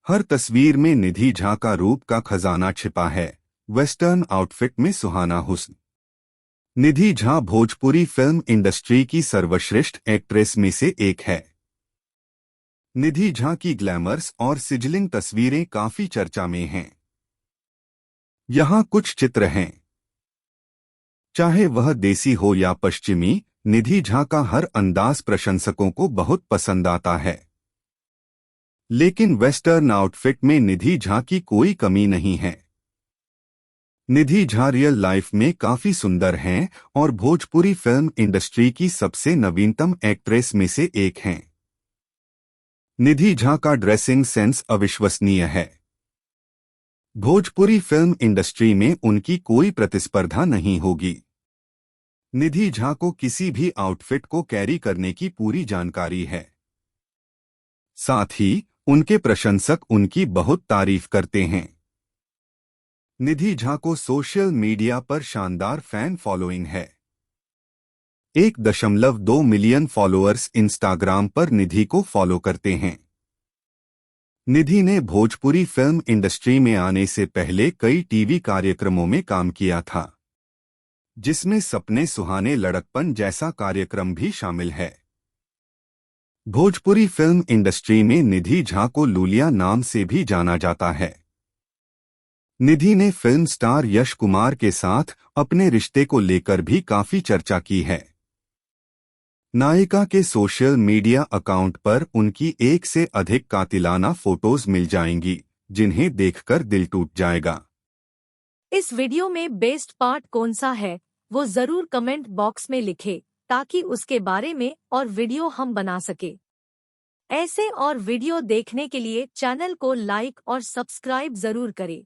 हर तस्वीर में निधि झा का रूप का खजाना छिपा है। वेस्टर्न आउटफिट में सुहाना हुस्न। निधि झा भोजपुरी फिल्म इंडस्ट्री की सर्वश्रेष्ठ एक्ट्रेस में से एक है। निधि झा की ग्लैमर्स और सिजलिंग तस्वीरें काफी चर्चा में हैं। यहाँ कुछ चित्र हैं। चाहे वह देसी हो या पश्चिमी, निधि झा का हर अंदाज प्रशंसकों को बहुत पसंद आता है। लेकिन वेस्टर्न आउटफिट में निधि झा की कोई कमी नहीं है। निधि झा रियल लाइफ में काफी सुंदर हैं और भोजपुरी फिल्म इंडस्ट्री की सबसे नवीनतम एक्ट्रेस में से एक हैं। निधि झा का ड्रेसिंग सेंस अविश्वसनीय है। भोजपुरी फिल्म इंडस्ट्री में उनकी कोई प्रतिस्पर्धा नहीं होगी। निधि झा को किसी भी आउटफिट को कैरी करने की पूरी जानकारी है। साथ ही उनके प्रशंसक उनकी बहुत तारीफ करते हैं। निधि झा को सोशल मीडिया पर शानदार फैन फॉलोइंग है। 1.2 मिलियन फॉलोअर्स इंस्टाग्राम पर निधि को फॉलो करते हैं। निधि ने भोजपुरी फिल्म इंडस्ट्री में आने से पहले कई टीवी कार्यक्रमों में काम किया था, जिसमें सपने सुहाने लड़कपन जैसा कार्यक्रम भी शामिल है। भोजपुरी फिल्म इंडस्ट्री में निधि झा को लूलिया नाम से भी जाना जाता है। निधि ने फिल्म स्टार यश कुमार के साथ अपने रिश्ते को लेकर भी काफी चर्चा की है। नायिका के सोशल मीडिया अकाउंट पर उनकी एक से अधिक कातिलाना फोटोज मिल जाएंगी, जिन्हें देखकर दिल टूट जाएगा। इस वीडियो में बेस्ट पार्ट कौन सा है, वो जरूर कमेंट बॉक्स में लिखे, ताकि उसके बारे में और वीडियो हम बना सके। ऐसे और वीडियो देखने के लिए चैनल को लाइक और सब्सक्राइब जरूर करें।